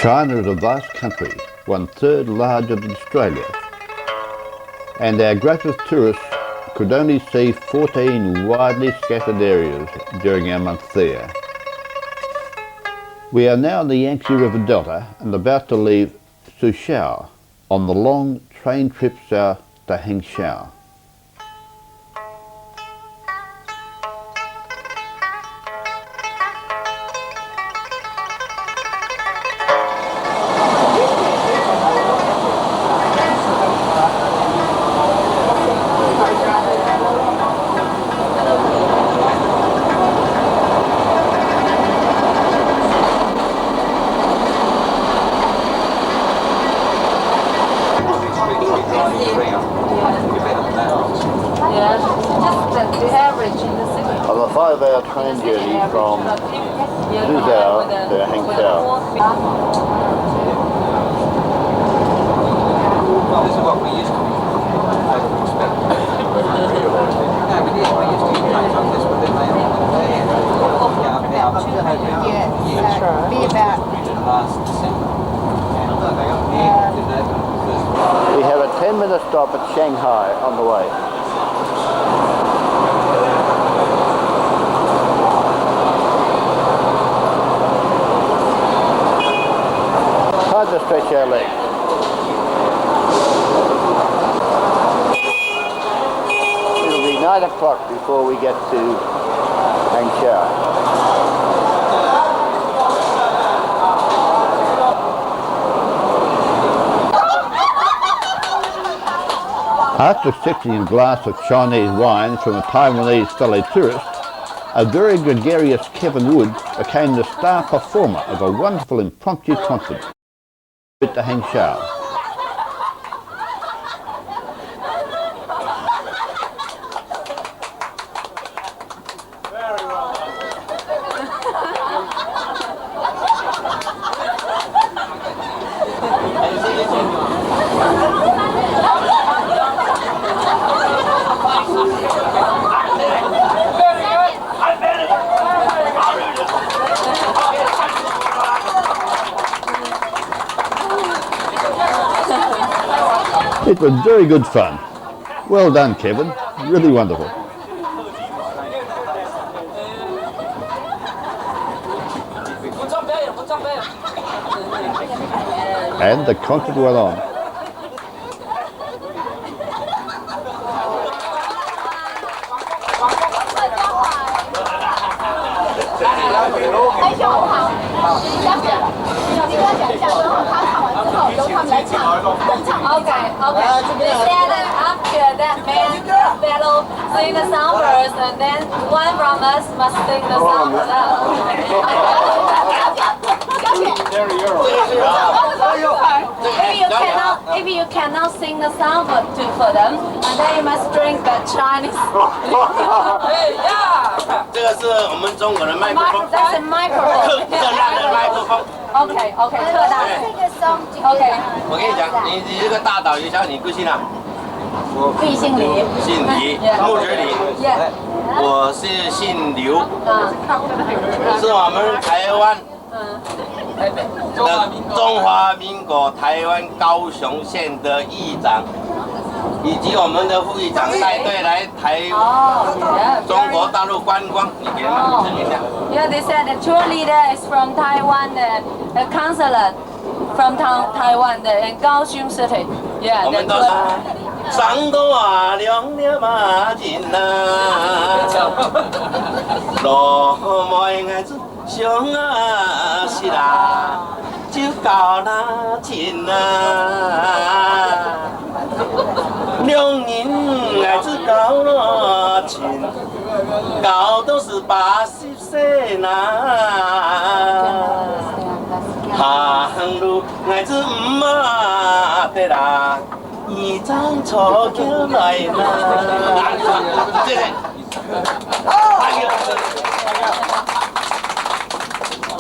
China is a vast country, 1/3 larger than Australia, and our greatest tourists could only see 14 widely scattered areas during our month there. We are now in the Yangtze River Delta and about to leave Suzhou on the long train trip south to Hangzhou. On a 5-hour train journey from Hangzhou to Hangzhou. This is what we used to be. No, we used to be trains like this, but then they be about last December. We have a 10-minute stop at Shanghai on the way. Hard to stretch our legs. It'll be 9 o'clock before we get to Hangzhou. After accepting a glass of Chinese wine from a Taiwanese fellow tourist, a very gregarious Kevin Wood became the star performer of a wonderful impromptu concert at Hangzhou. It was very good fun. Well done, Kevin. Really wonderful. And the concert went on. Okay. They said that after that man fellow sing the song first, and then one from us must sing the song as well. If you cannot sing the song for them, and then you must drink the Chinese. That's a microphone. Okay, 特大。OK。我跟你讲，你这个大导游叫你贵姓啊？我姓李。姓李，木子李。我是姓刘。是我们台湾的中华民国台湾高雄县的议长，以及我们的副议长带队来中国大陆观光。你给他们证明一下。Yeah, they said the tour leader is from Taiwan, the consulate from Taiwan, in Kaohsiung City. Yeah, 我们都是上头啊，亮了马金呐，罗妹爱子上啊是啦，就搞那亲呐，两人爱子搞那亲，搞都是80岁呐。行路爱子唔嘛得啦，一张错叫来啦。谢谢。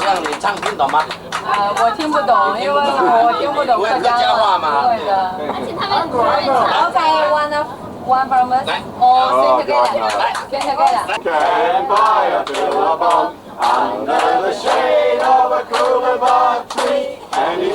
让你唱听懂吗？我听不懂，因为我听不懂客家话嘛。对的。Okay, one from us. All sing together. Sing together. Stand by a billabong under the shade of a coolabah tree, and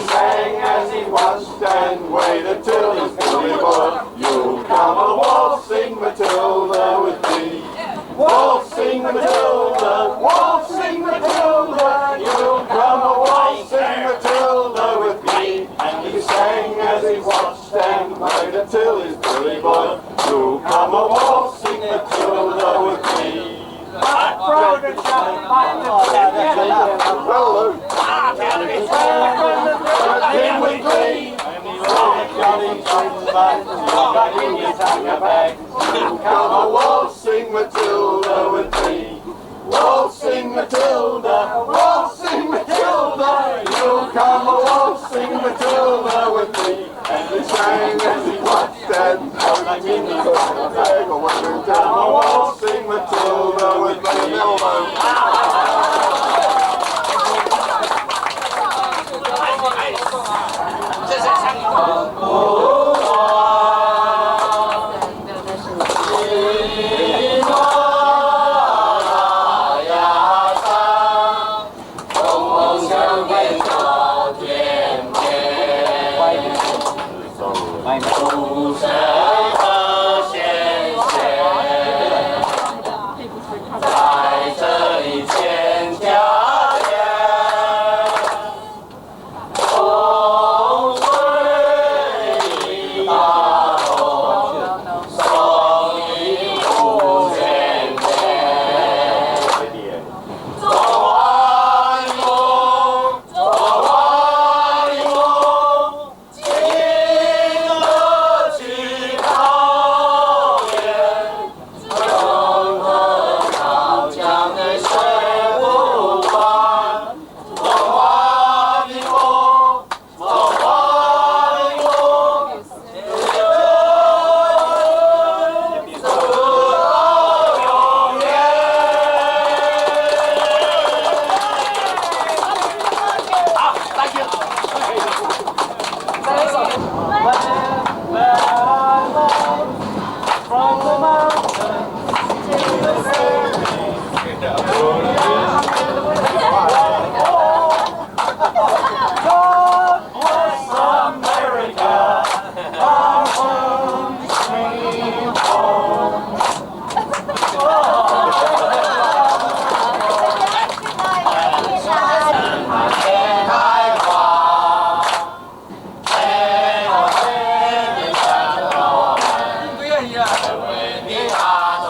come a waltzing Matilda with me. Waltzing Matilda, waltzing Matilda, you come a waltzing Matilda with me. And he sang as he watched and like me, he's gonna beg a woman, come a waltzing Matilda with me.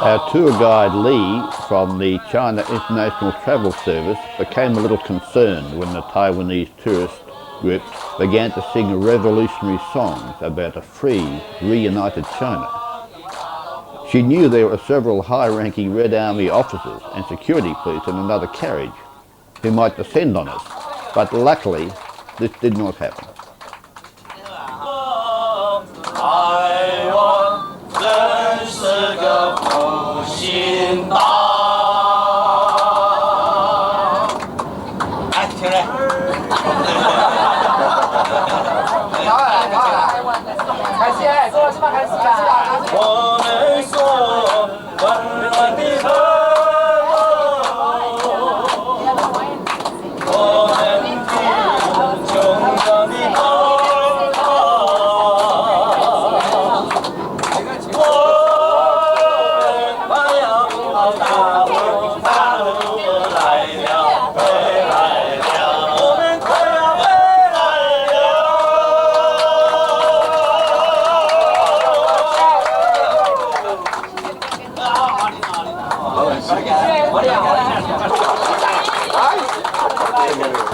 Our tour guide Lee from the China International Travel Service became a little concerned when the Taiwanese tourist group began to sing revolutionary songs about a free, reunited China. She knew there were several high-ranking Red Army officers and security police in another carriage who might descend on us, but luckily this did not happen.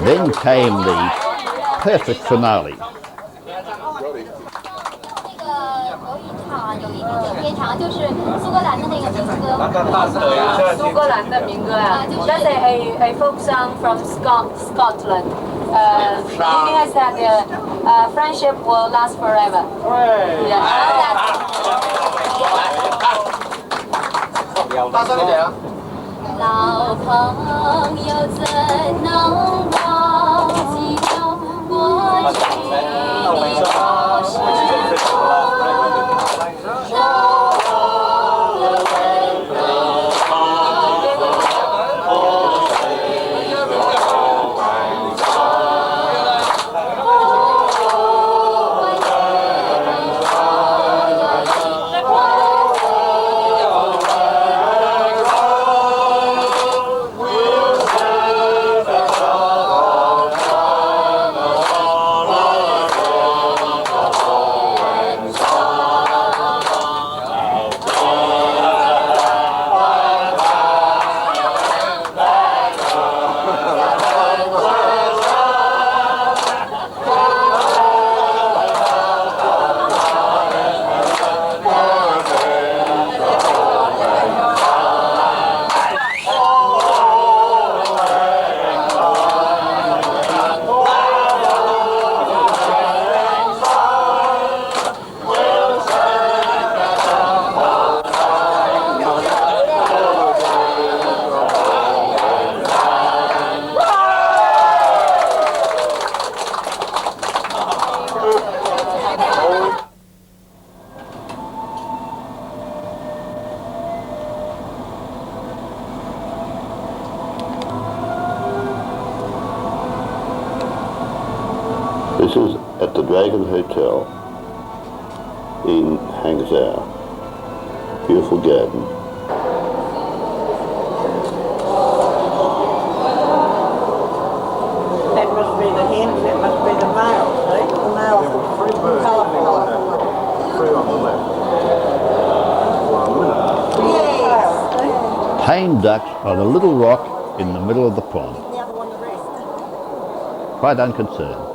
Then came the perfect finale. 就是苏格兰的那个民歌，苏格兰的民歌啊，That's a folk song from Scotland. Meaning is that friendship will last forever. Yeah. 大声一点啊！老朋友怎能忘记掉过去的好时光？ We'll This is at the Dragon Hotel in Hangzhou. Beautiful garden. That must be the hens, that must be the males, see? The males are colourful. Three on the left. Yes. Tame ducks on a little rock in the middle of the pond. The other one, the rest. Quite unconcerned.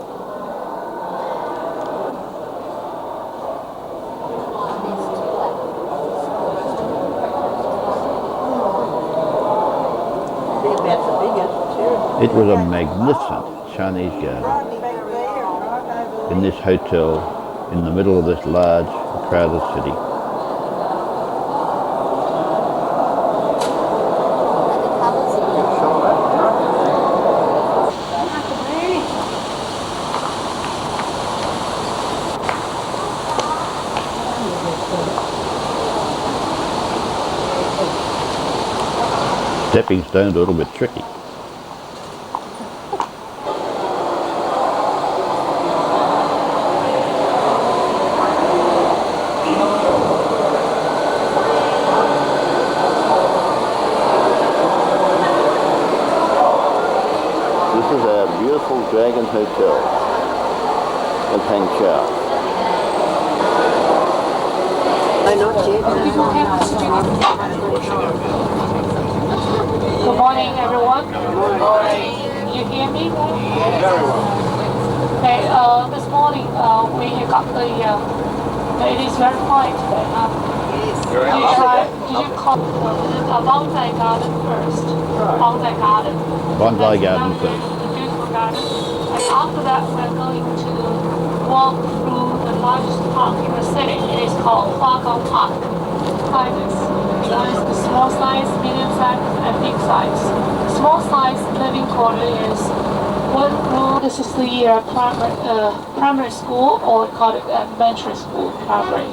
That's the biggest, too. It was a magnificent Chinese garden in this hotel in the middle of this large and crowded city. Stepping stones are a little bit tricky. This is our beautiful Dragon Hotel in Hangzhou. Good morning, everyone. You hear me? Very well. Okay, this morning we got it is very quiet today. Did you call bonsai garden first? Bonsai garden. Bonsai That's garden another first. beautiful garden. And after that, we're going to walk through the largest park in the city. It is called Huagang Park. Like this. There is the small size, medium size, and big size. Small size living quarter is one room. This is the primary school, or we call it elementary school, primary.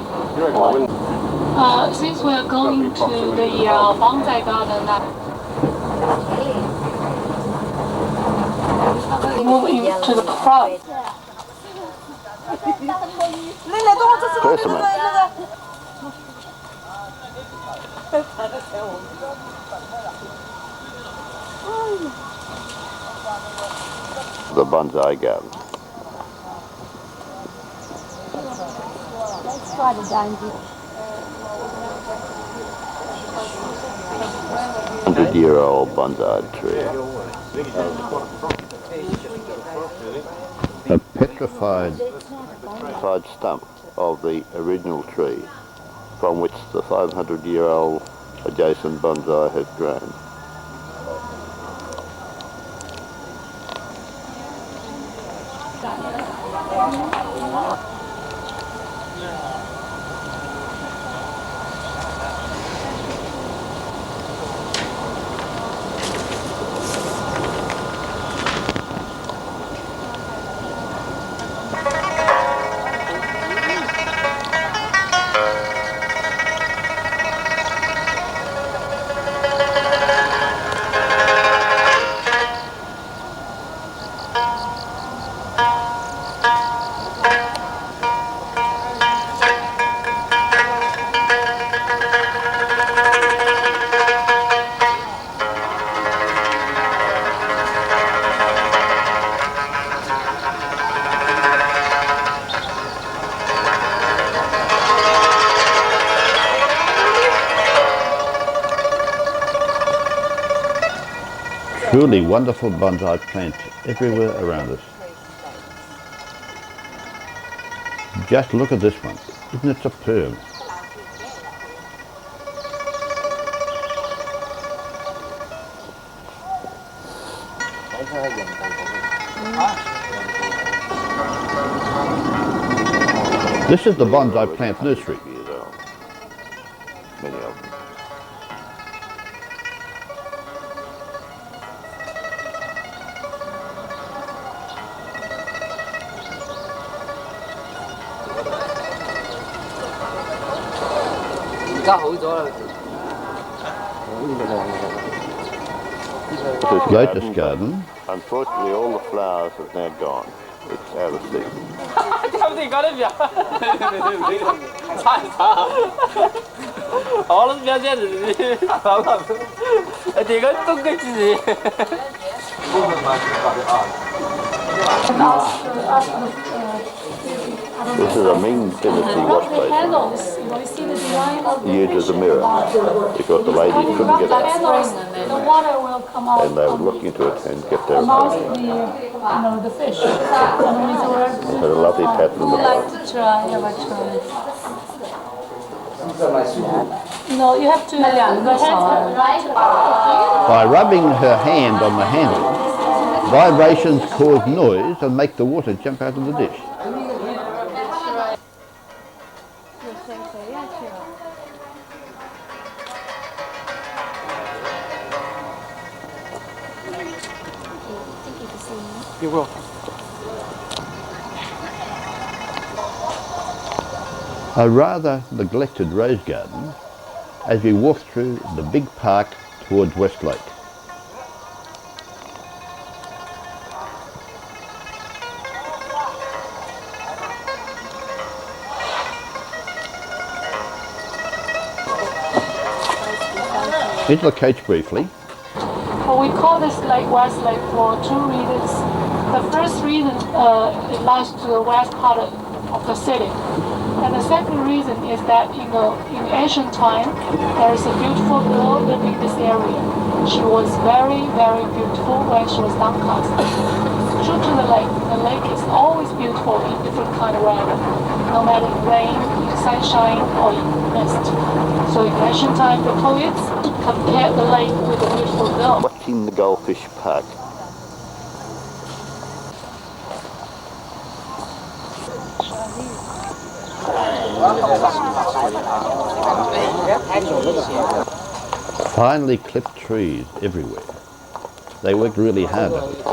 Since we are going to the bonsai garden now, move into the front. The bonsai garden. Let's try the Yanggtze. 100-year-old bonsai tree. A petrified stump of the original tree from which the 500-year-old adjacent bonsai has grown. Truly wonderful bonsai plants everywhere around us. Just look at this one. Isn't it superb? This is the bonsai plant nursery. Many of them. This lotus garden. Unfortunately, all the flowers have now gone. it's out of season. 差不多高点表，差一差。好了，表现的，好了，这个都给自己。This is a Ming Dynasty wash basin, used as a mirror because the ladies couldn't get out, The water will come out and they would look into it and get their amongst reflection. the fish. And with It had a lovely pattern in the bottom. to try, No, you have to. By rubbing her hand on the handle, vibrations cause noise and make the water jump out of the dish. You will. A rather neglected rose garden as we walk through the big park towards Westlake. Into the coach briefly. We call this lake West Lake for two reasons. The first reason it lies to the west part of the city. And the second reason is that in ancient time, there is a beautiful girl living in this area. She was very, very beautiful when she was downcast. True to the lake is always beautiful in different kind of weather, no matter in rain, in sunshine, or in mist. So in ancient time, the poets compared the lake with a beautiful girl. Watching the goldfish park. Finely clipped trees everywhere. They worked really hard at it.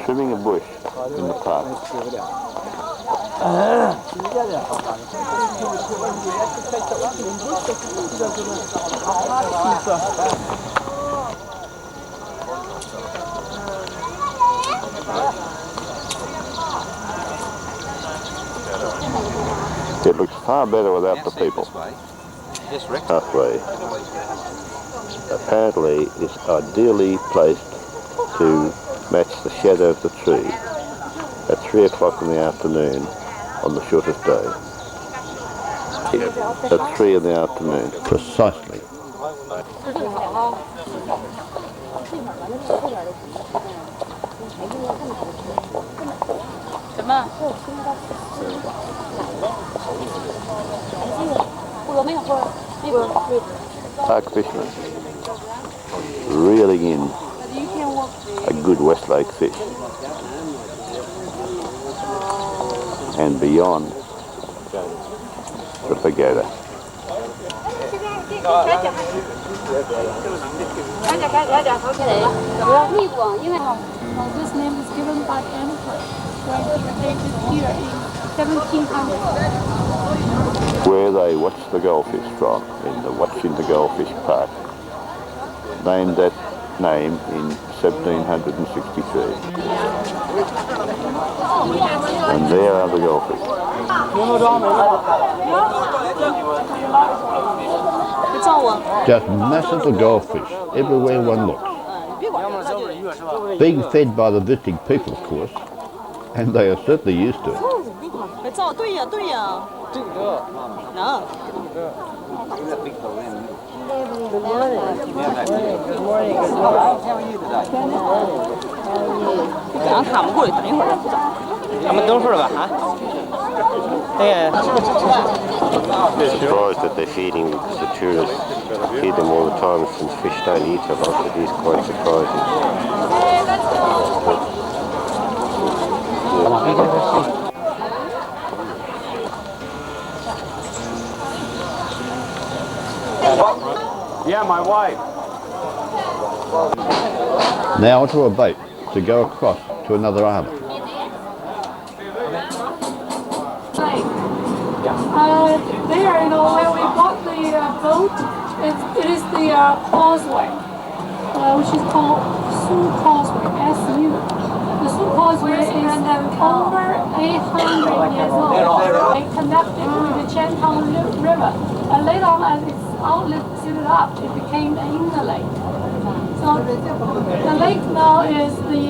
Trimming a bush in the park. It looks far better without the people. Pathway apparently is ideally placed to match the shadow of the tree at 3 o'clock in the afternoon on the shortest day. At 3 in the afternoon. Precisely. Park fishermen reeling in a good Westlake fish, and beyond the pagoda. This name is given by the emperor when he came here in 1700. Where they watch the goldfish from, in the Watching the Goldfish Park, named that name in 1763. And there are the goldfish. Just masses of goldfish everywhere one looks. Being fed by the visiting people, of course, and they are certainly used to it. Surprised that they're feeding the tourists, feed them all the time since fish don't eat a lot. It is quite surprising. Yeah, my wife. Now onto a boat to go across to another harbour. There, where we bought the boat, it is the causeway, which is called Su Causeway. over 800 years old. They connected with the Shanghai River. And later on, as its outlet sealed up, it became an inner lake. So the lake now is the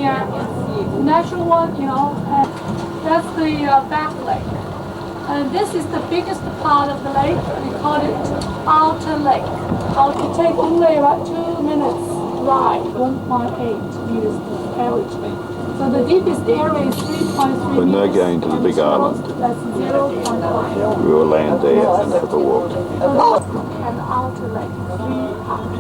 natural one, that's the back lake. And this is the biggest part of the lake. We call it outer lake. It takes only about 2 minutes ride, 1.8 meters average. So the deepest area is 3.3 We're now meters. going to the big island. That's 0.4. We will land there and have a walk. And outer lake, 3 parts.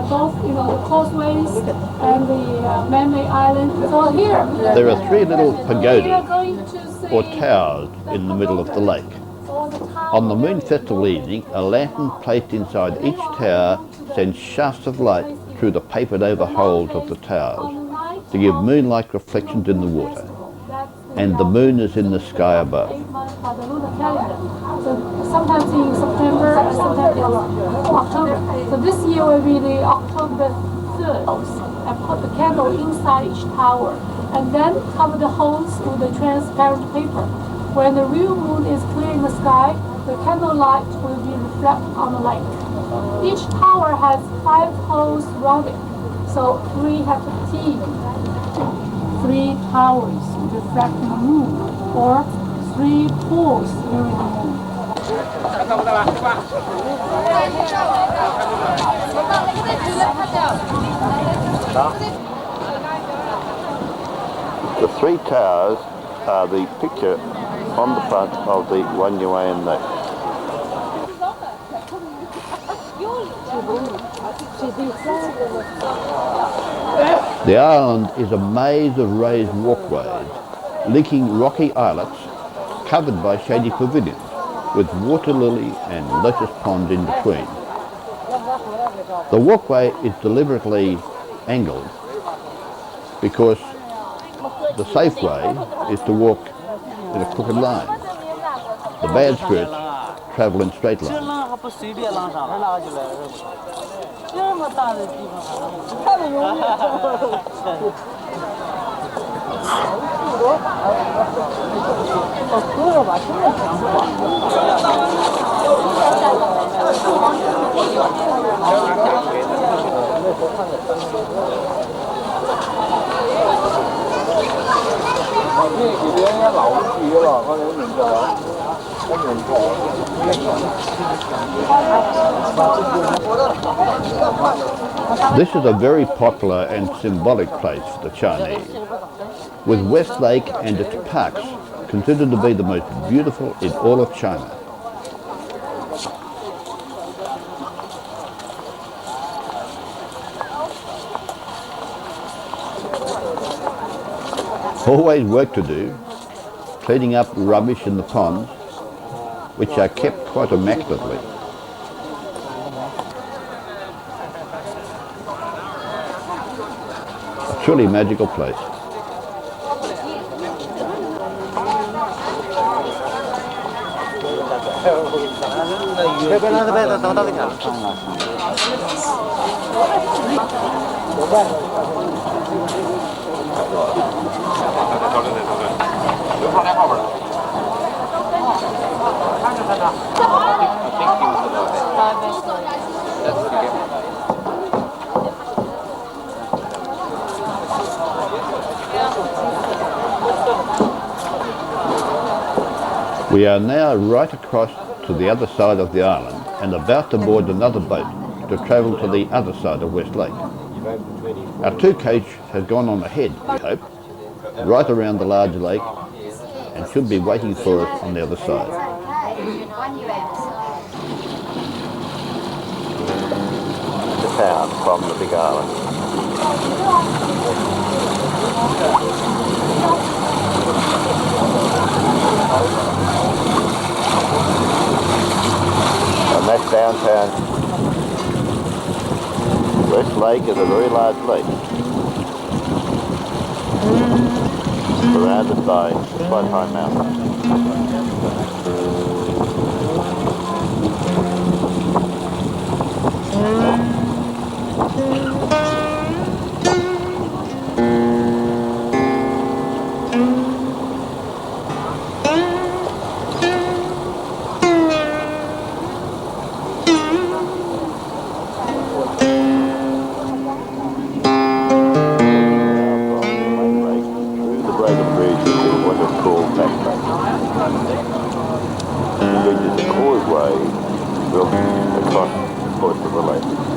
Both, the causeways and the man-made island. So here, There are 3 little we are pagodas going to see or towers in the middle of the lake. On the moon festival evening, a lantern placed inside each tower sends shafts of light through the papered over holes of the towers to give moon-like reflections in the water. And the moon is in the sky above. So sometimes in September and sometimes in October. So this year will be the October 3rd. I put the candle inside each tower and then cover the holes with the transparent paper. When the real moon is clear in the sky, the candle light will be reflected on the lake. Each tower has 5 holes around it, so 3 have 15. 3 towers reflecting the moon, or 3 pools during the moon. The 3 towers are the picture on the front of the Yanggtze lake. The island is a maze of raised walkways, linking rocky islets covered by shady pavilions, with water lily and lotus ponds in between. The walkway is deliberately angled because the safe way is to walk in a crooked line. The bad spirits travel in straight lines. This is a very popular and symbolic place for the Chinese, with West Lake and its parks considered to be the most beautiful in all of China. Always work to do, cleaning up rubbish in the ponds, which are kept quite immaculately. A truly magical place. We are now right across to the other side of the island and about to board another boat to travel to the other side of West Lake. Our 2 coach has gone on ahead, we hope, right around the large lake and should be waiting for us on the other side. The town from the big island. And that's downtown. West Lake is a very large lake, surrounded by quite high mountains. built across most of the lake.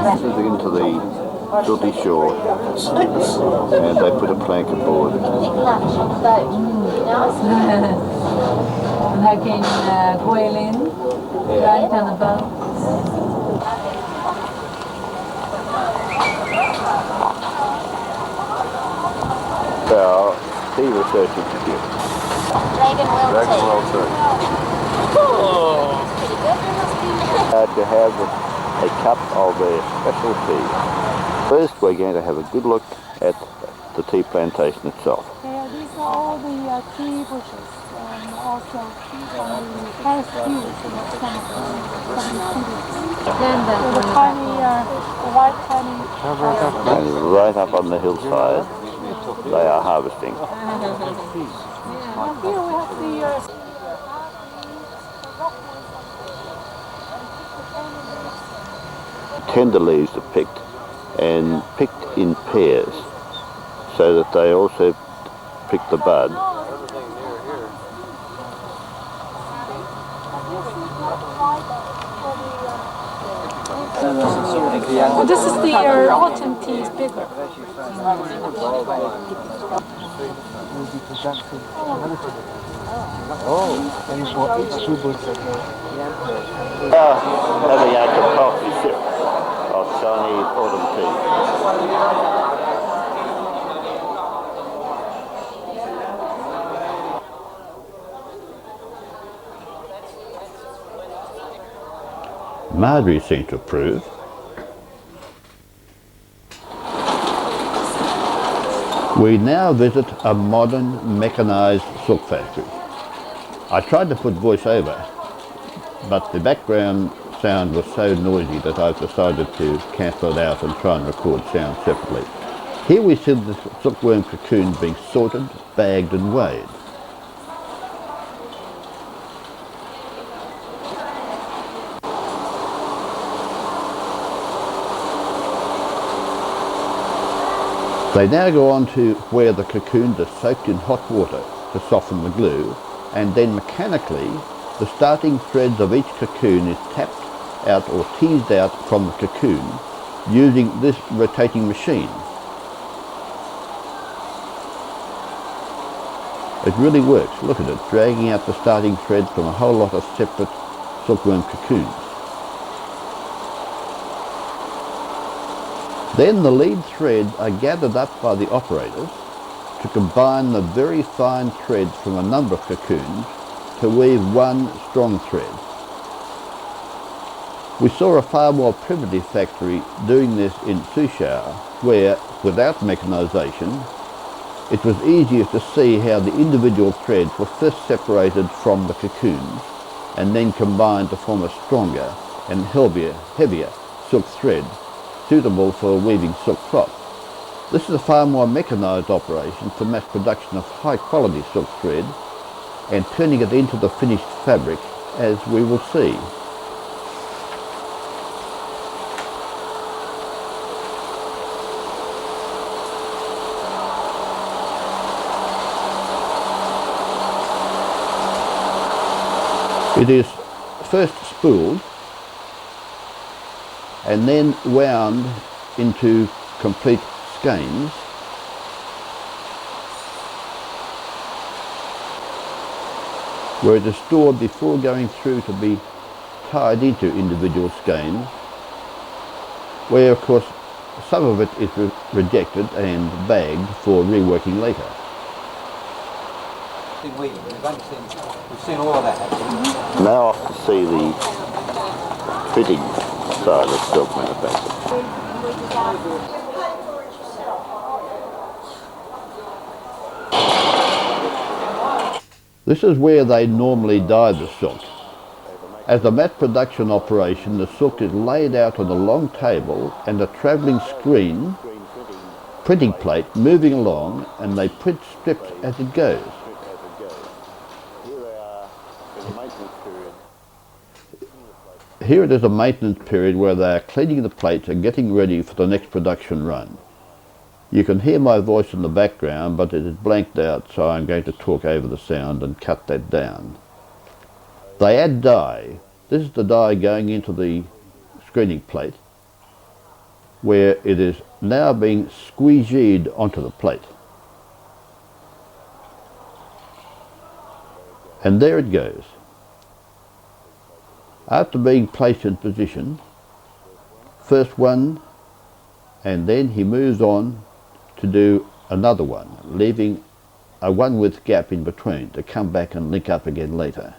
This is into the silty shore, and they put a plank aboard. And they can boil in, right on the boat. Well, Steve research institute. Dragon will take. To have a cup of their special tea. First we're going to have a good look at the tea plantation itself. These are all the tea bushes and also the forest views in some of the the tiny, the white tiny. And right up on the hillside, they are harvesting. Here we have the Tender leaves are picked, and picked in pairs, so that they also pick the bud. well, this is the autumn tea, is bigger. Having a coffee sip of Chinese autumn tea. Marjorie seemed to approve. We now visit a modern mechanised silk factory. I tried to put voice over, but the background sound was so noisy that I've decided to cancel it out and try and record sound separately. Here we see the silkworm cocoon being sorted, bagged and weighed. They now go on to where the cocoons are soaked in hot water to soften the glue, and then mechanically the starting threads of each cocoon is tapped out or teased out from the cocoon using this rotating machine. It really works. Look at it, dragging out the starting threads from a whole lot of separate silkworm cocoons. Then the lead threads are gathered up by the operators to combine the very fine threads from a number of cocoons to weave one strong thread. We saw a far more primitive factory doing this in Suzhou, where, without mechanisation, it was easier to see how the individual threads were first separated from the cocoons and then combined to form a stronger and heavier silk thread suitable for weaving silk cloth. This is a far more mechanised operation for mass production of high quality silk thread and turning it into the finished fabric, as we will see. It is first spooled and then wound into complete skeins, where it is stored before going through to be tied into individual skeins, where of course some of it is rejected and bagged for reworking later. We've seen all of that. Now off to see the fitting side of silk manufacture. This is where they normally dye the silk. As a mass production operation, the silk is laid out on a long table and a travelling screen, printing plate moving along, and they print strips as it goes. Here it is a maintenance period where they are cleaning the plates and getting ready for the next production run. You can hear my voice in the background, but it is blanked out, so I'm going to talk over the sound and cut that down. They add dye. This is the dye going into the screening plate, where it is now being squeegeed onto the plate. And there it goes. After being placed in position, first one, and then he moves on to do another one, leaving a one-width gap in between to come back and link up again later.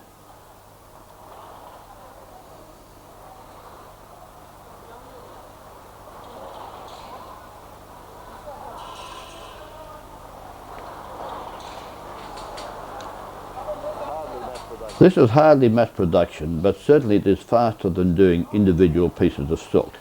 This is hardly mass production, but certainly it is faster than doing individual pieces of silk.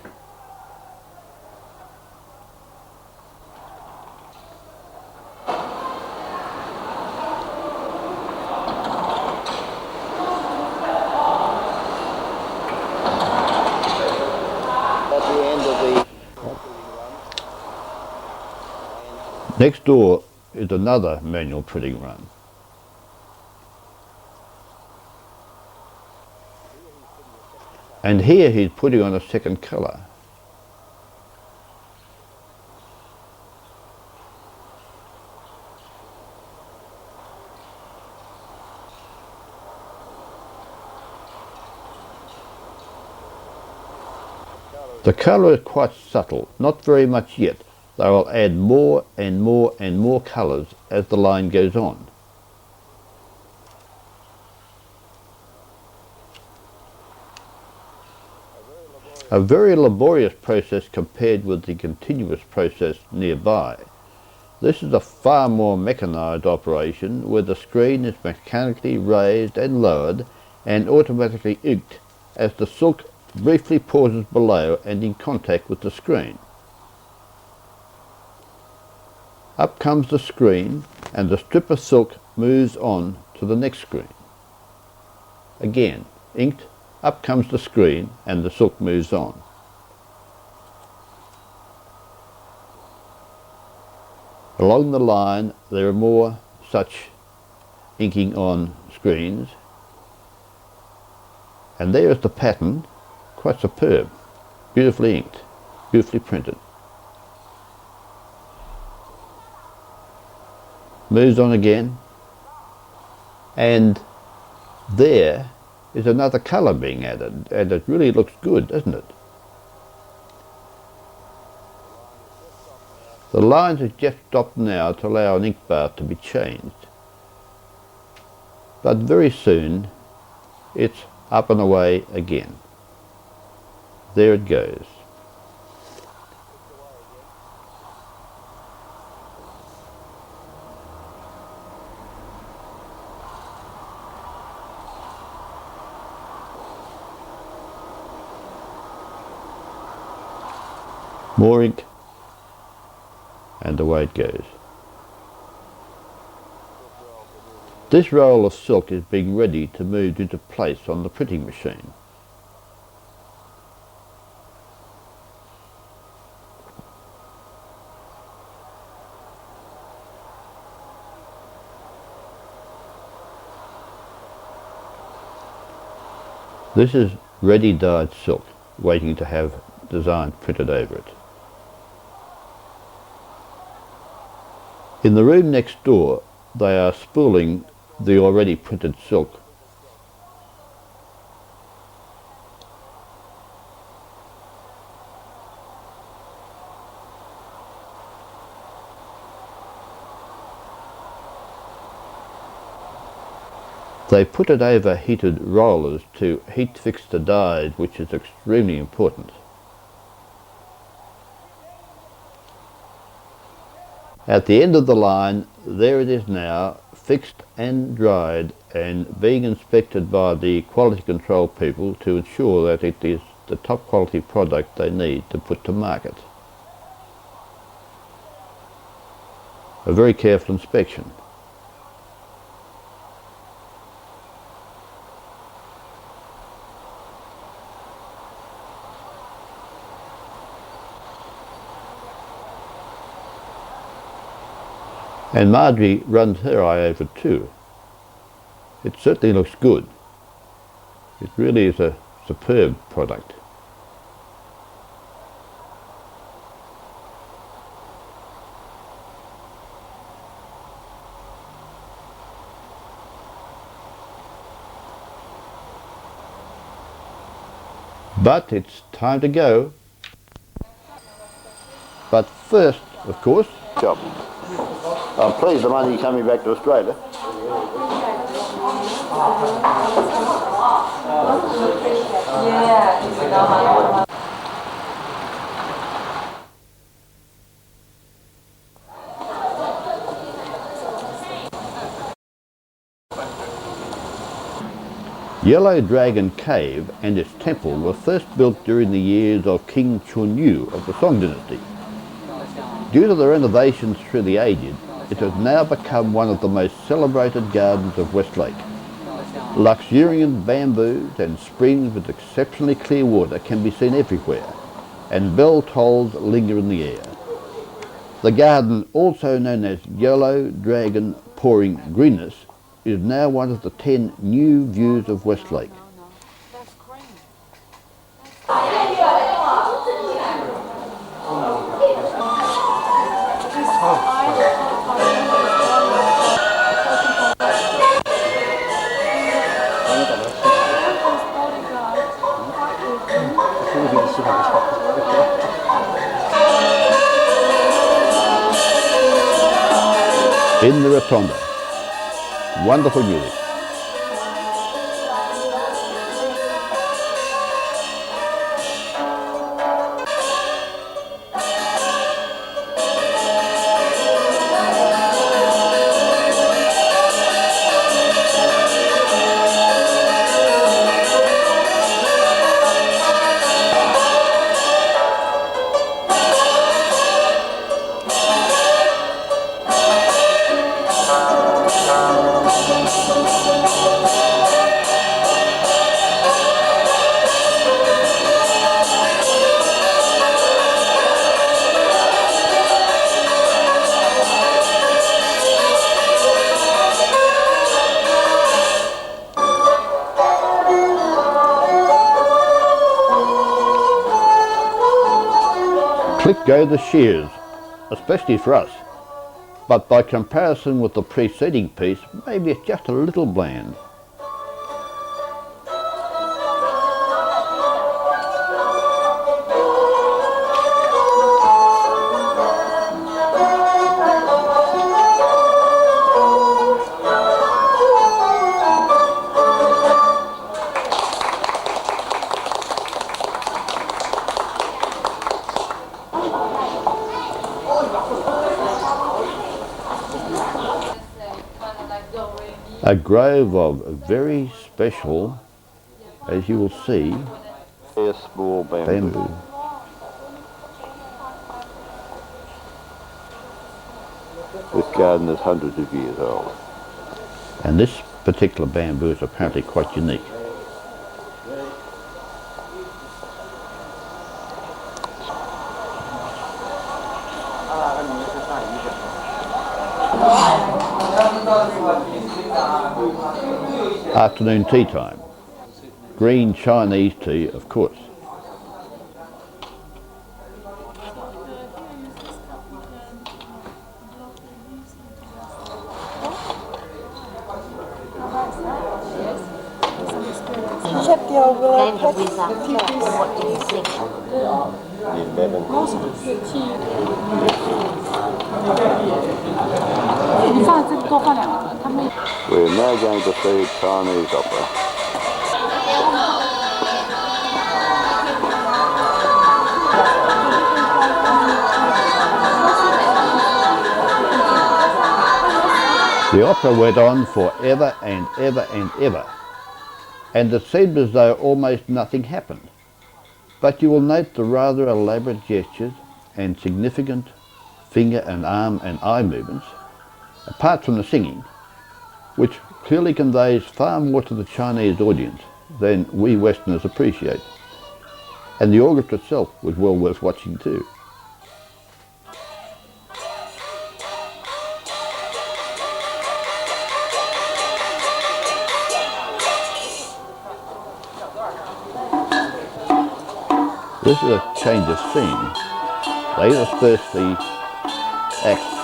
Next door is another manual printing run. And here he's putting on a second colour. The colour is quite subtle, not very much yet. They will add more and more and more colours as the line goes on. A very laborious process compared with the continuous process nearby. This is a far more mechanised operation where the screen is mechanically raised and lowered and automatically inked as the silk briefly pauses below and in contact with the screen. Up comes the screen and the strip of silk moves on to the next screen. Again, inked. Up comes the screen and the silk moves on. Along the line there are more such inking on screens, and there is the pattern, quite superb, beautifully inked, beautifully printed. Moves on again, and there is another colour being added, and it really looks good, doesn't it? The lines have just stopped now to allow an ink bar to be changed. But very soon it's up and away again. There it goes. More ink, and away it goes. This roll of silk is being ready to move into place on the printing machine. This is ready dyed silk, waiting to have design printed over it. In the room next door, they are spooling the already printed silk. They put it over heated rollers to heat fix the dyes, which is extremely important. At the end of the line, there it is now, fixed and dried and being inspected by the quality control people to ensure that it is the top quality product they need to put to market. A very careful inspection. And Marjorie runs her eye over it too. It certainly looks good. It really is a superb product. But it's time to go. But first, of course, shop. I'm pleased the money coming back to Australia. Yellow Dragon Cave and its temple were first built during the years of King Chunyu of the Song dynasty. Due to the renovations through the ages, it has now become one of the most celebrated gardens of Westlake. Luxuriant bamboos and springs with exceptionally clear water can be seen everywhere, and bell tolls linger in the air. The garden, also known as Yellow Dragon Pouring Greenness, is now one of the 10 new views of Westlake. In the rotunda, wonderful music. Click go the shears, especially for us, but by comparison with the preceding piece, maybe it's just a little bland. A grove of very special, as you will see, A small bamboo. This garden is hundreds of years old. And this particular bamboo is apparently quite unique. Afternoon tea time. Green Chinese tea, of course. Check the old willow Name of visa. What do you think? 你放这多放两个，他们。 We're now going to see Chinese opera. The opera went on for ever and ever and ever, and it seemed as though almost nothing happened. But you will note the rather elaborate gestures and significant finger and arm and eye movements, apart from the singing, which clearly conveys far more to the Chinese audience than we Westerners appreciate. And the orchestra itself was well worth watching too. This is a change of scene. They intersperse the acts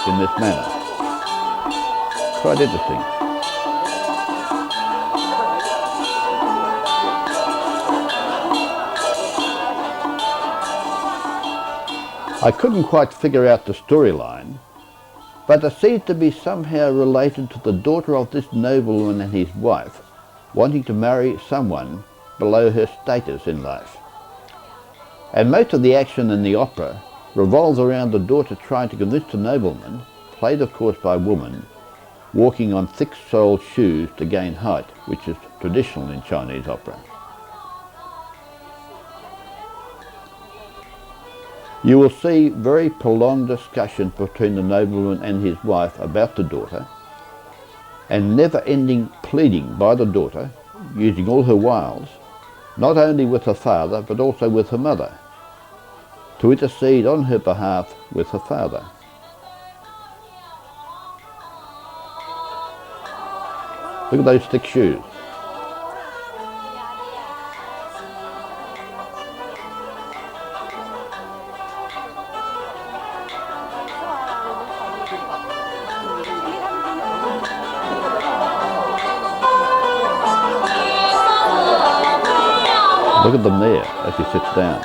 in this manner. Quite interesting. I couldn't quite figure out the storyline, but it seems to be somehow related to the daughter of this nobleman and his wife wanting to marry someone below her status in life. And most of the action in the opera revolves around the daughter trying to convince the nobleman, played of course by a woman, walking on thick-soled shoes to gain height, which is traditional in Chinese opera. You will see very prolonged discussions between the nobleman and his wife about the daughter, and never-ending pleading by the daughter, using all her wiles, not only with her father but also with her mother, to intercede on her behalf with her father. Look at those thick shoes. Look at them there as he sits down.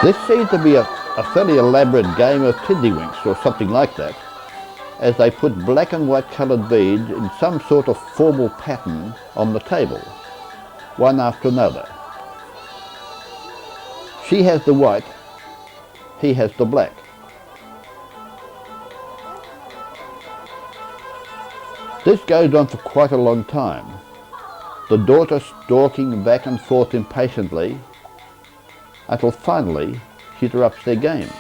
This seems to be a fairly elaborate game of tiddlywinks or something like that, as they put black and white coloured beads in some sort of formal pattern on the table, one after another. She has the white, he has the black. This goes on for quite a long time, the daughter stalking back and forth impatiently, until finally she interrupts their game,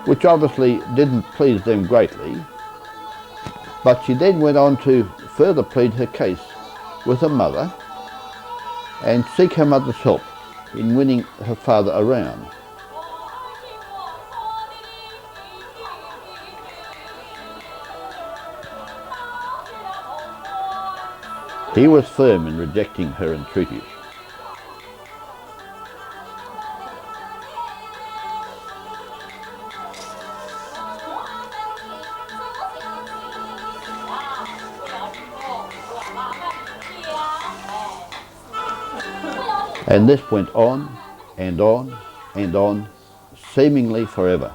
which obviously didn't please them greatly, but she then went on to further plead her case with her mother and seek her mother's help in winning her father around. He was firm in rejecting her entreaties. And this went on and on and on, seemingly forever.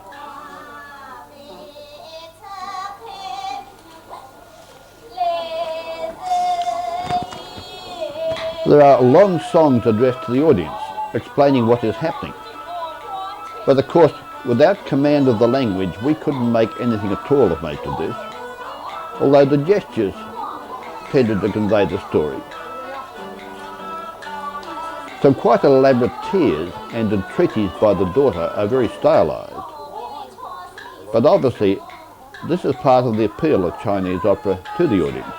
There are long songs addressed to the audience, explaining what is happening. But of course, without command of the language, we couldn't make anything at all of most of this, although the gestures tended to convey the story. Some quite elaborate tears and entreaties by the daughter are very stylized. But obviously, this is part of the appeal of Chinese opera to the audience,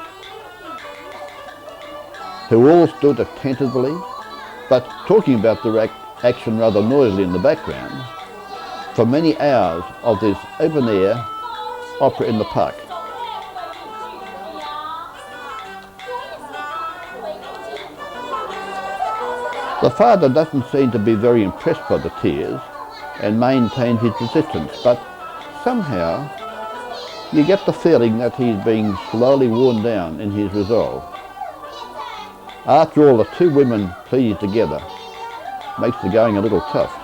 who all stood attentively, but talking about the action rather noisily in the background, for many hours of this open-air opera in the park. The father doesn't seem to be very impressed by the tears and maintains his resistance, but somehow you get the feeling that he's being slowly worn down in his resolve. After all, the two women pleading together makes the going a little tough.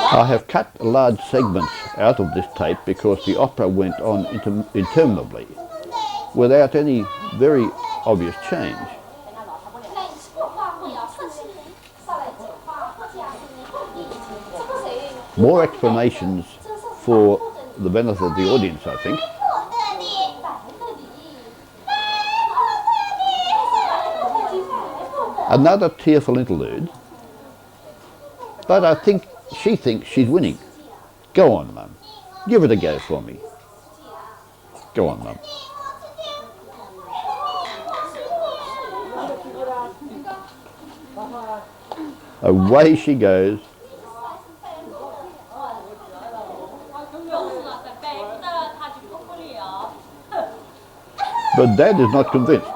I have cut large segments out of this tape because the opera went on interminably, without any very obvious change. More explanations for the benefit of the audience, I think. Another tearful interlude, but I think she thinks she's winning. Go on, Mum. Give it a go for me. Go on, Mum. Away she goes. But Dad is not convinced.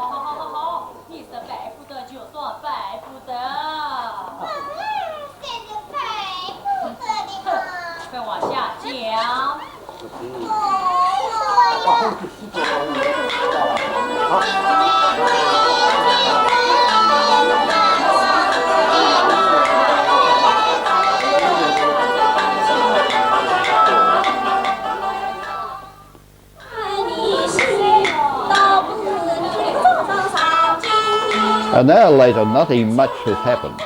An hour later, nothing much has happened,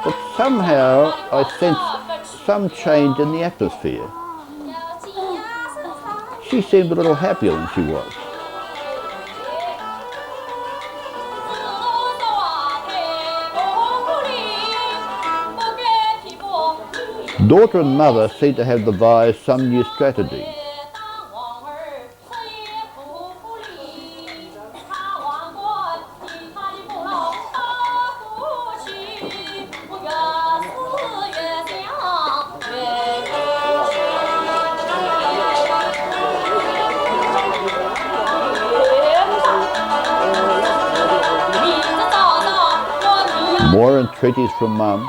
but somehow I sensed some change in the atmosphere. She seemed a little happier than she was. Daughter and mother seem to have devised some new strategy. More entreaties from Mum.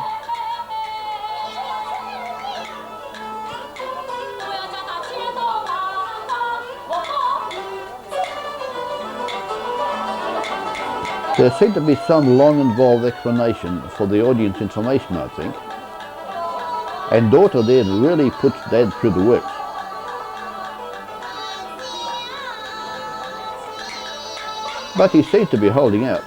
There seemed to be some long involved explanation for the audience information, I think. And daughter there really puts Dad through the works. But he seems to be holding out.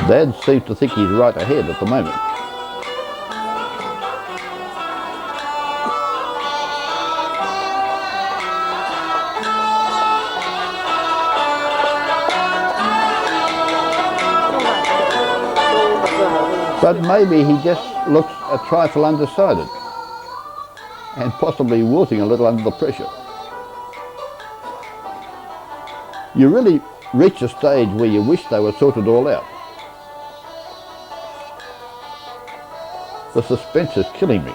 Dad seems to think he's right ahead at the moment. But maybe he just looks a trifle undecided and possibly wilting a little under the pressure. You really reach a stage where you wish they were sorted all out. The suspense is killing me.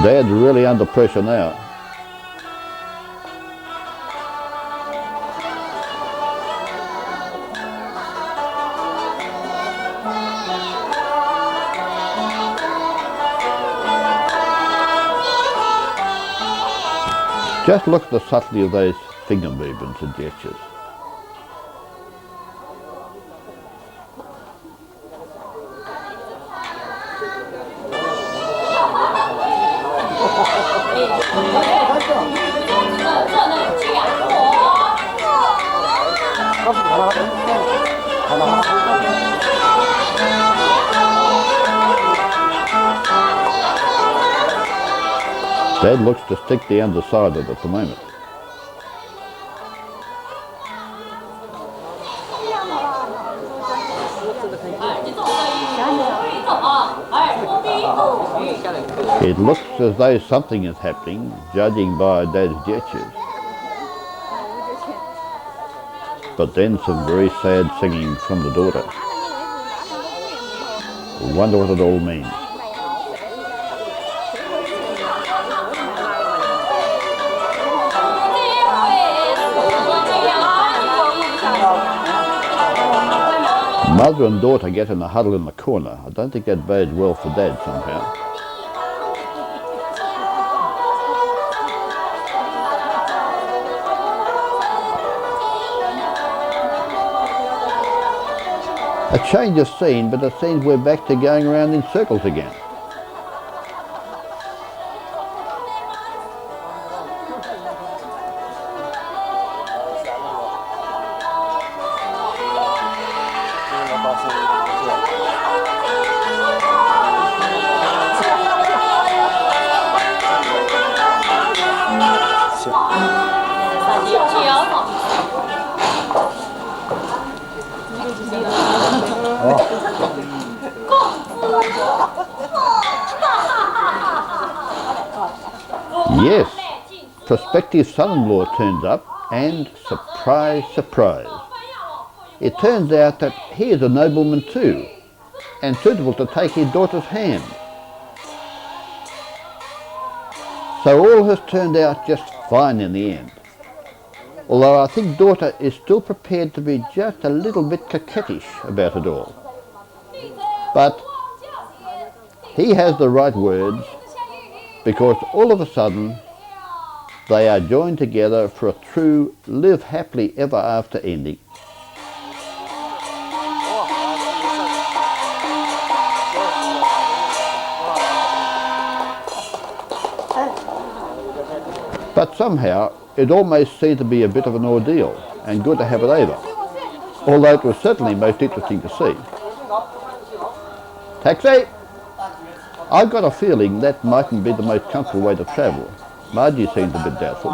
Dad's really under pressure now. Just look at the subtlety of those finger movements and gestures. Dad looks to stick the underside of it at the moment. It looks as though something is happening, judging by Dad's gestures. But then some very sad singing from the daughter. I wonder what it all means. Mother and daughter get in a huddle in the corner. I don't think that bodes well for Dad somehow. A change of scene, but it seems we're back to going around in circles again. Yes, prospective son-in-law turns up and surprise, surprise. It turns out that he is a nobleman too and suitable to take his daughter's hand. So all has turned out just fine in the end. Although I think daughter is still prepared to be just a little bit coquettish about it all. But he has the right words, because all of a sudden they are joined together for a true live happily ever after ending. But somehow it almost seemed to be a bit of an ordeal and good to have it over, although it was certainly most interesting to see. Taxi! I've got a feeling that mightn't be the most comfortable way to travel. Margie seems a bit doubtful.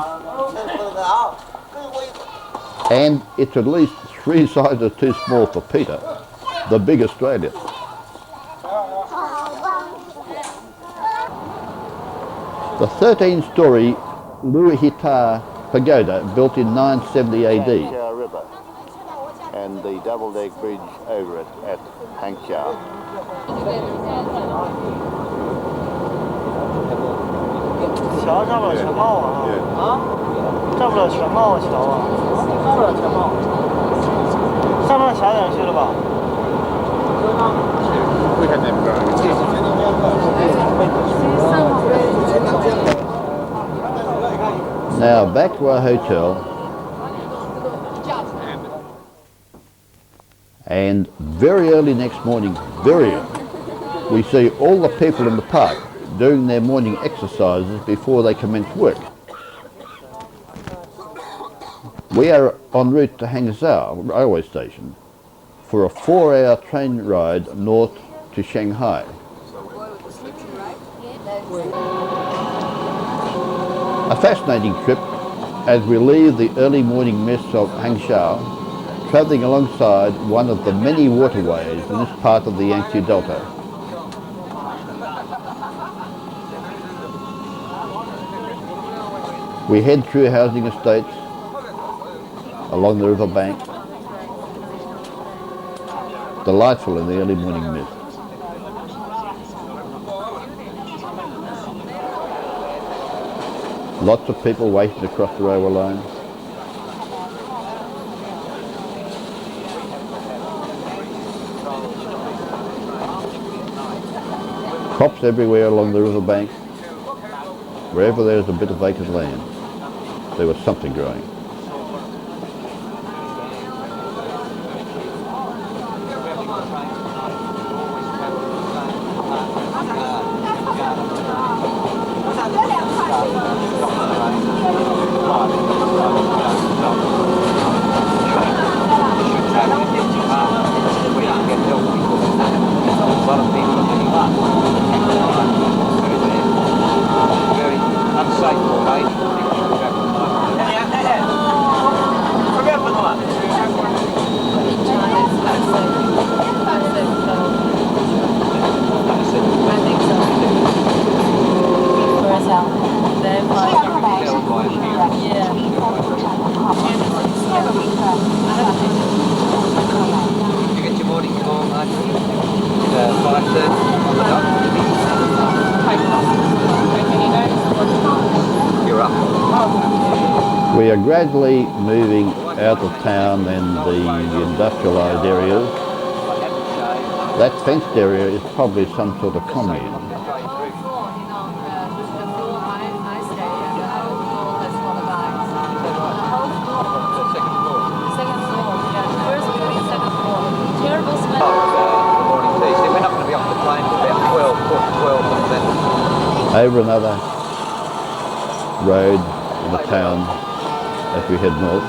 And it's at least 3 sizes too small for Peter, the big Australian. The 13-storey Luhita Pagoda, built in 970 AD. Yangtze River and the double-deck bridge over it at Hangzhou. Now back to our hotel, and very early next morning, very early, we see all the people in the park doing their morning exercises before they commence work. We are en route to Hangzhou railway station for a 4-hour train ride north to Shanghai. A fascinating trip as we leave the early morning mists of Hangzhou, travelling alongside one of the many waterways in this part of the Yangtze Delta. We head through housing estates, along the river bank, delightful in the early morning mist. Lots of people waiting to cross the railway line. Crops everywhere along the riverbank. Wherever there's a bit of vacant land, there was something growing. We are gradually moving out of town and the industrialised areas. That fenced area is probably some sort of commune. Over another road in the town as we head north,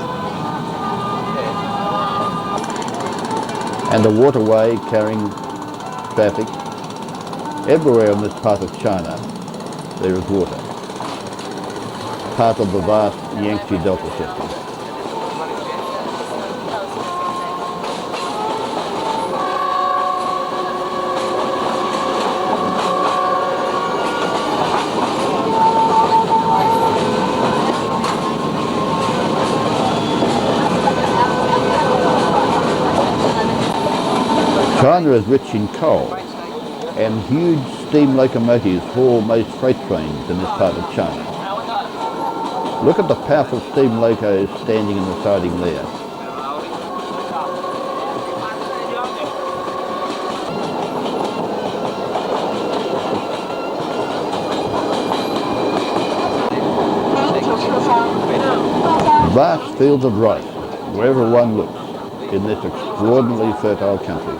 and a waterway carrying traffic. Everywhere in this part of China there is water, part of the vast Yangtze Delta system. China is rich in coal, and huge steam locomotives haul most freight trains in this part of China. Look at the powerful steam locos standing in the siding there. Vast fields of rice, wherever one looks, in this extraordinarily fertile country.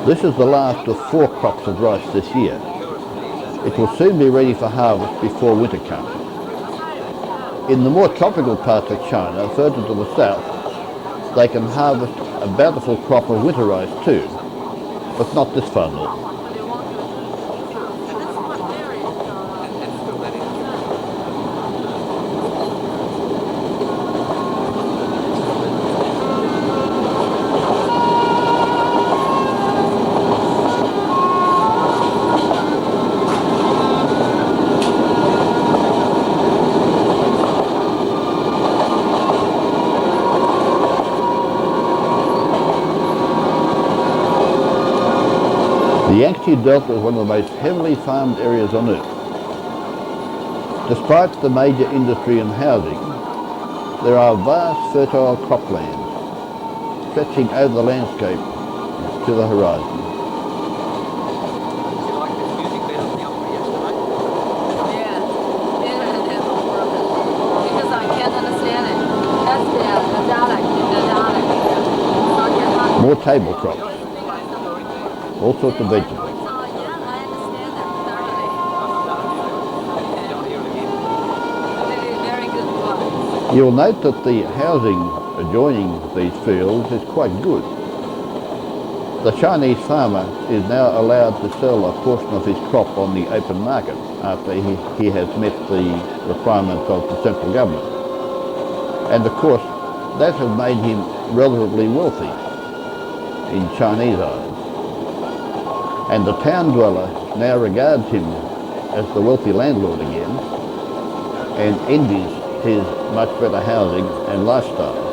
This is the last of 4 crops of rice this year. It will soon be ready for harvest before winter comes. In the more tropical parts of China, further to the south, they can harvest a bountiful crop of winter rice too, but not this far north. The Yangtze Delta is one of the most heavily farmed areas on Earth. Despite the major industry and housing, there are vast fertile croplands stretching over the landscape to the horizon. More table crops, all sorts of vegetables. You'll note that the housing adjoining these fields is quite good. The Chinese farmer is now allowed to sell a portion of his crop on the open market after he has met the requirements of the central government. And of course, that has made him relatively wealthy in Chinese eyes. And the town dweller now regards him as the wealthy landlord again and envies his much better housing and lifestyle.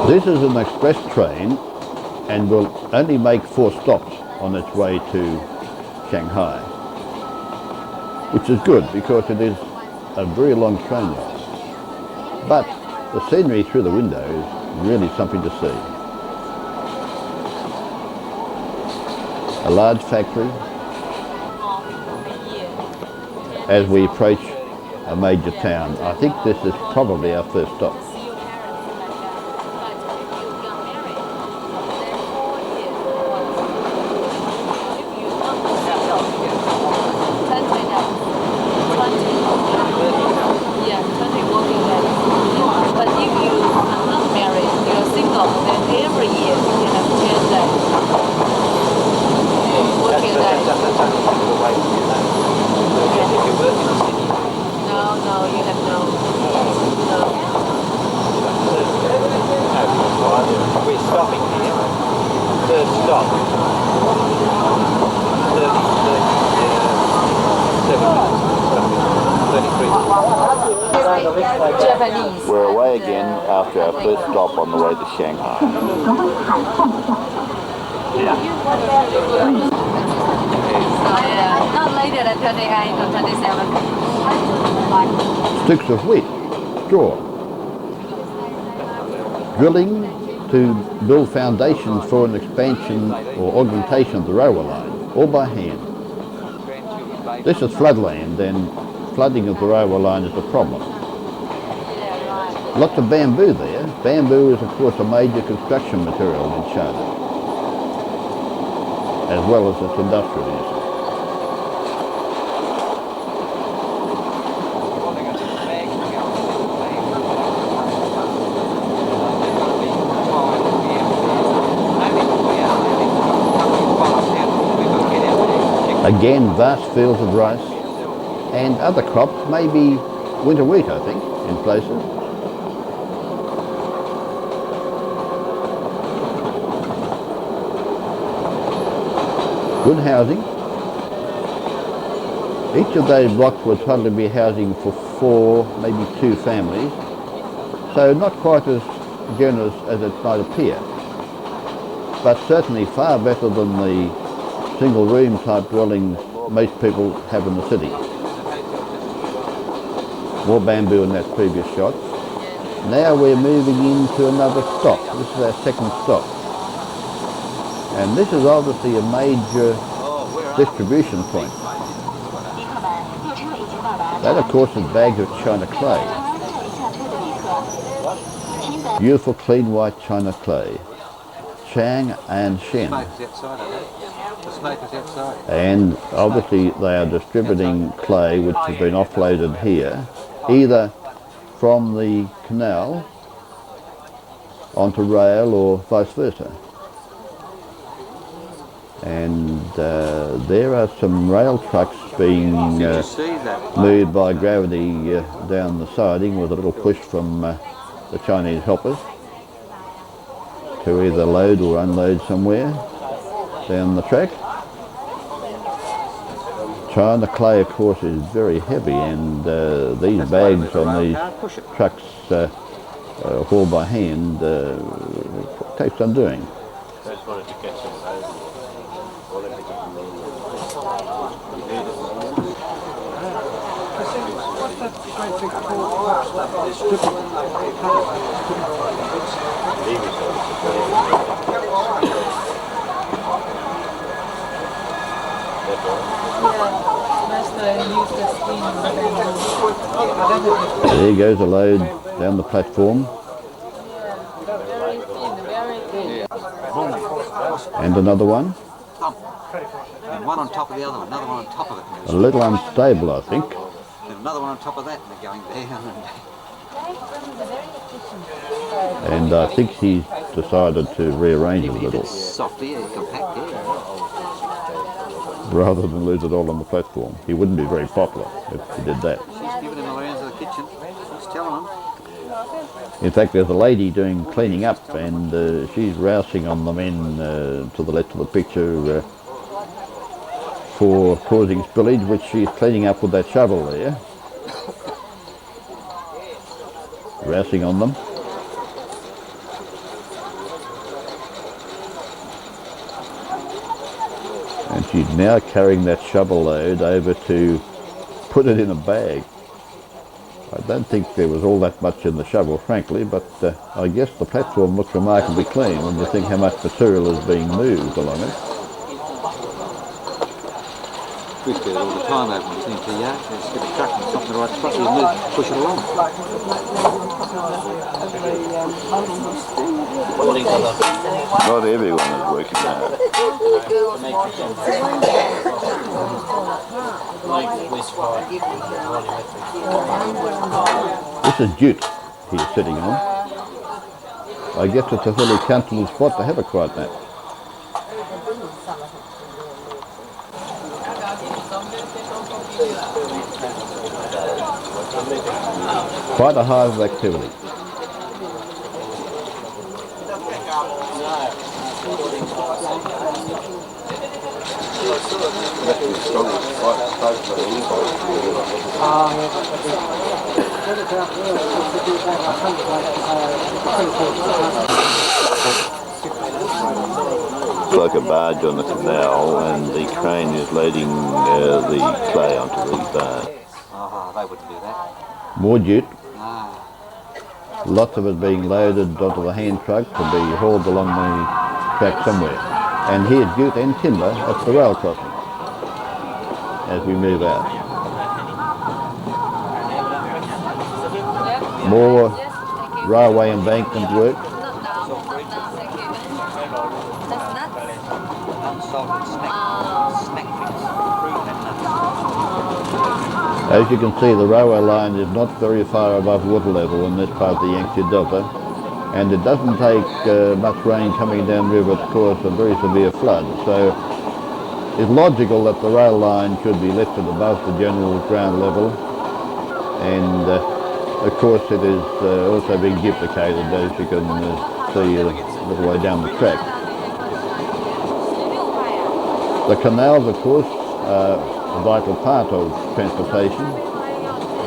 This is an express train and will only make 4 stops on its way to Shanghai, which is good because it is a very long train ride. But the scenery through the window is really something to see. A large factory as we approach a major town. I think this is probably our first stop. We're stopping here. First stop. Japanese. We're away again after our first stop on the way to Shanghai. Not later than 28 or 27. Sticks of wheat, straw, drilling to build foundations for an expansion or augmentation of the railway line, all by hand. This is floodland and flooding of the railway line is a problem. Lots of bamboo there. Bamboo is of course a major construction material in China, as well as its industrial use. Again, vast fields of rice and other crops, maybe winter wheat, I think, in places. Good housing. Each of those blocks would probably be housing for 4, maybe 2 families, so not quite as generous as it might appear, but certainly far better than the single room type dwellings most people have in the city. More bamboo in that previous shot. Now we're moving into another stop. This is our second stop. And this is obviously a major distribution point. That of course is bags of China clay. Beautiful clean white China clay. Chang and Shen. And obviously they are distributing clay which has been offloaded here, either from the canal onto rail or vice versa. And there are some rail trucks being moved by gravity down the siding with a little push from the Chinese helpers to either load or unload somewhere down the track. China clay, of course, is very heavy, and these bags on these trucks hauled by hand takes some doing. There goes a load down the platform. And another one. And one on top of the other one, another one on top of it. A little unstable, I think. And another one on top of that, and they're going down and And I think he's decided to rearrange it a little, soft air, compact air. rather than lose it all on the platform. He wouldn't be very popular if he did that. She's giving him around to the kitchen. She's telling him. In fact, there's a lady doing cleaning up, and she's rousing on the men to the left of the picture for causing spillage, which she's cleaning up with that shovel there. Rousing on them. She's now carrying that shovel load over to put it in a bag. I don't think there was all that much in the shovel, frankly, but I guess the platform looks remarkably clean when you think how much material is being moved along it. We do it all the time over in the yard. Let's get a truck and stop in the right spot, you move, push it along. Not everyone is working hard. This is jute he's sitting on. I guess it's a fairly comfortable spot to have a quiet nap. Quite a hive of activity. It's like a barge on the canal, and the crane is loading the clay onto the barge. They wouldn't do that. More jute. Lots of it being loaded onto the hand truck to be hauled along the track somewhere. And here's jute and timber at the rail crossing as we move out. More railway embankment work. As you can see, the railway line is not very far above water level in this part of the Yangtze Delta, and it doesn't take much rain coming down river to cause a very severe flood. So it's logical that the rail line should be lifted above the general ground level, and of course it is also being duplicated, as you can see a little way down the track. The canals, of course, are a vital part of transportation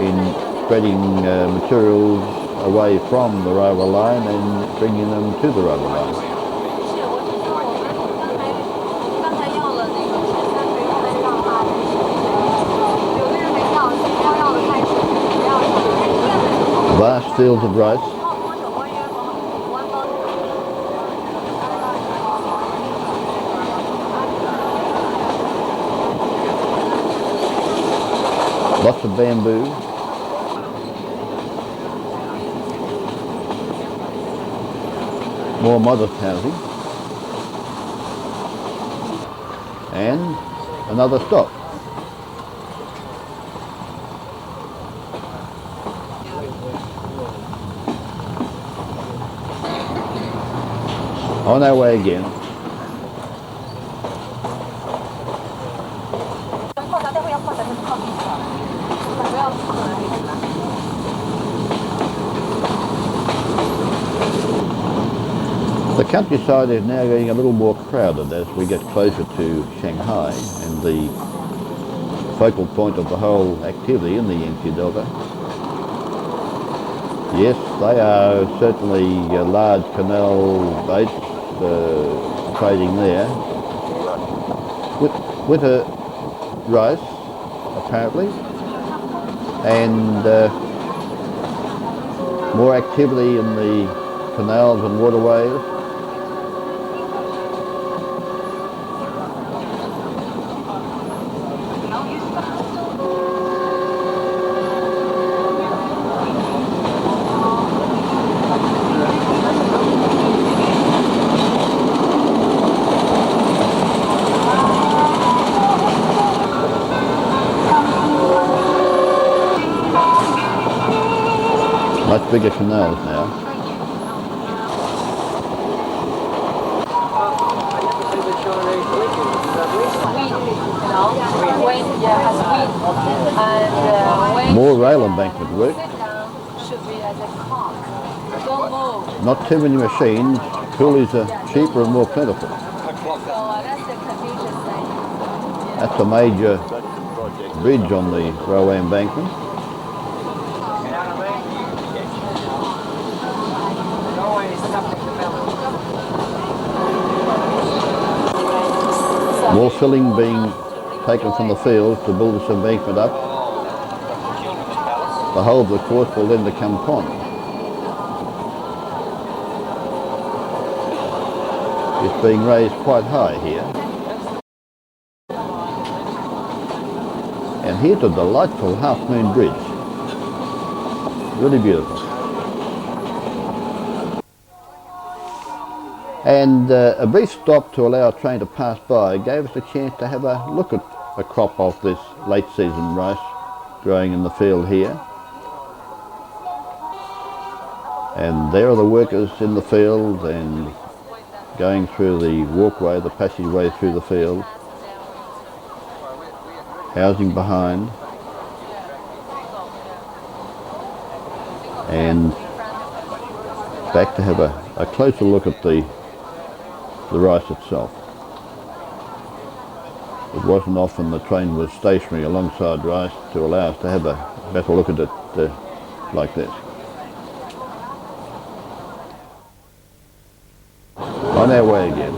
in spreading materials away from the railway line and bringing them to the railway line. Vast fields of rice. Lots of bamboo. More modest housing. And another stop. On our way again. The countryside is now getting a little more crowded as we get closer to Shanghai and the focal point of the whole activity in the Yangtze Delta. Yes, they are certainly large canal boats trading there. With rice, apparently, and more activity in the canals and waterways. Much bigger canals now. More rail embankment work. Not too many machines. Coolies are cheaper and more plentiful. That's a major bridge on the railway embankment. More filling being taken from the fields to build this embankment up. The whole of the course will then become pond. It's being raised quite high here. And here's a delightful half-moon bridge. Really beautiful. And a brief stop to allow a train to pass by gave us a chance to have a look at a crop of this late season rice growing in the field here. And there are the workers in the field and going through the walkway, the passageway through the field. Housing behind. And back to have a closer look at the rice itself. It wasn't often the train was stationary alongside rice to allow us to have a better look at it like this. On our way again.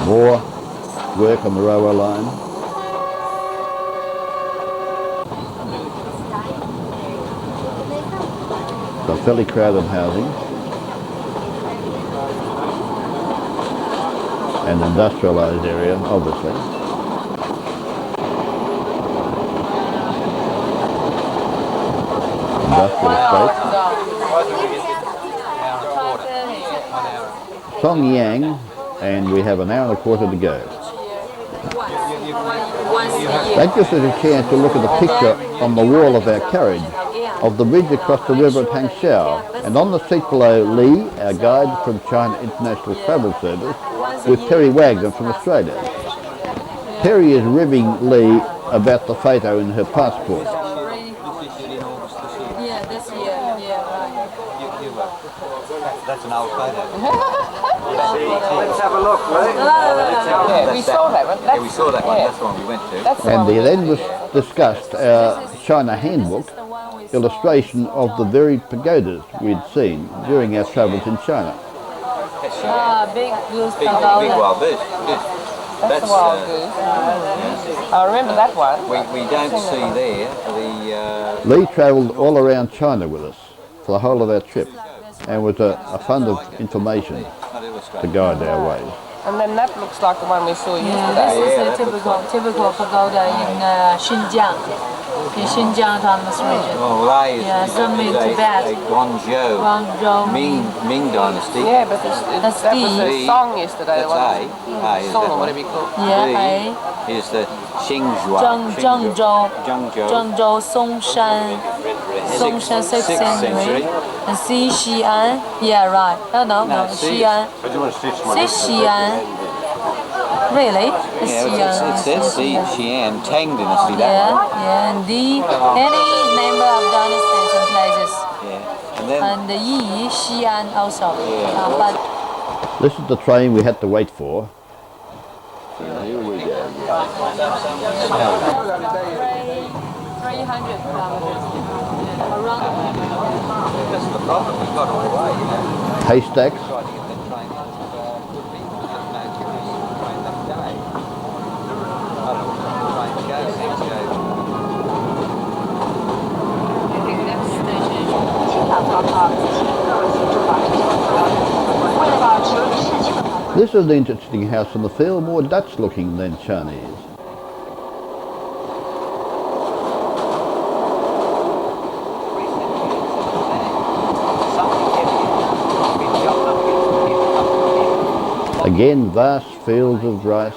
More work on the railway line. A fairly crowded housing. An industrialised area, obviously. Industrial estate. Songyang, and we have an hour and a quarter to go. That gives us a chance to look at the picture on the wall of our carriage of the bridge across the river at Hangzhou, and on the seat below Lee, our guide from China International Travel Service, with Perry Wagner from Australia. Perry is ribbing Lee about the photo in her passport. Yeah, this year. Yeah, right. That's an old photo. Let's have a look, right? Yeah, we saw that one. Yeah, we saw that one. That's the one we went to. And they then discussed our China handbook illustration of the varied pagodas we'd seen during our travels in China. Big goose Big pagoda. wild goose. That's the wild goose. I remember that one. We don't see there the... Lee travelled all around China with us for the whole of our trip and was a fund of information to guide our ways. And then that looks like the one we saw Yeah, yesterday. this is a typical pagoda in Xinjiang, in Xinjiang Autonomous Region. Oh, well, Yeah, some in Tibet. Guangzhou. Ming Dynasty. Yeah, but that was D. the song yesterday. That's A. A is Song that or one. whatever you call it. Yeah, B is the Xinghua. Zhengzhou, Songshan, 6th century. And C, Xi'an. Yeah, right. No, Xi'an. Say Xi'an. Really? It's Yeah, Xi'an. it says Xi'an, Tang Dynasty, that Yeah, one. yeah. And D, any number of dynasties and places. Yeah. And then And the Yi, Xi'an also. Yeah. But This is the train we had to wait for. Here we go. 300 kilometers. Around. that's the problem. We got all the way, you know. Haystacks. Tried to get that train out of good people. Didn't know if it was train that day. I don't know what the train goes. Hangzhou. Next station. 青岛跑跑经各级驻法执行为了保持市区的跑道。 This is an interesting house on the field, more Dutch looking than Chinese. Again, vast fields of rice.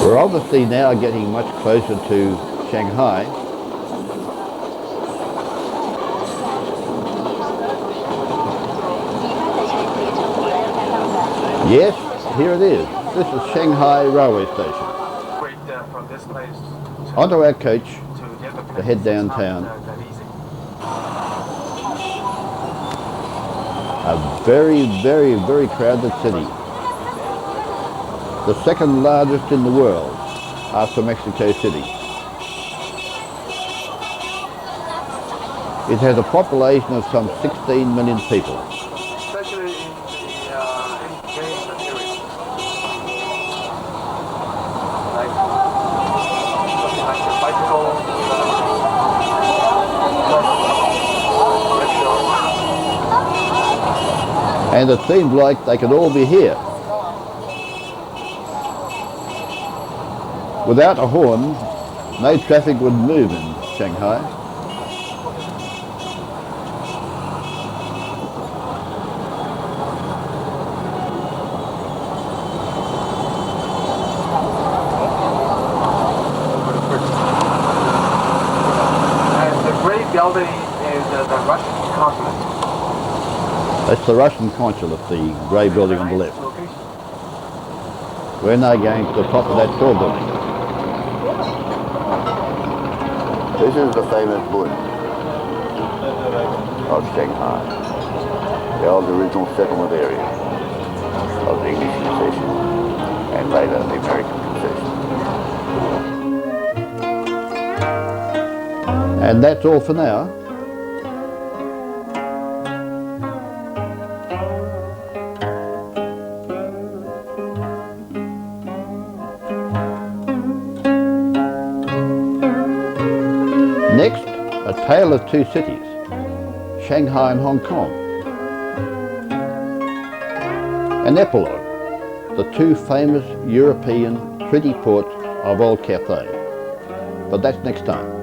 We're obviously now getting much closer to Shanghai. Yes, here it is. This is Shanghai railway station. onto our coach to head downtown. A very, very, very crowded city. The second largest in the world after Mexico City. It has a population of some 16 million people. Especially in the entertainment area. Like the bicycle, And it seemed like they could all be here. Without a horn, no traffic would move in Shanghai. and the great building is the Russian consulate. That's the Russian consulate, the grey building on the left. We're now going to the top of that tall building. This is the famous Bund of Shanghai, the old original settlement area of the English concession and later the American concession. And that's all for now. Next, a tale of two cities, Shanghai and Hong Kong. An epilogue, the two famous European treaty ports of Old Cathay. But that's next time.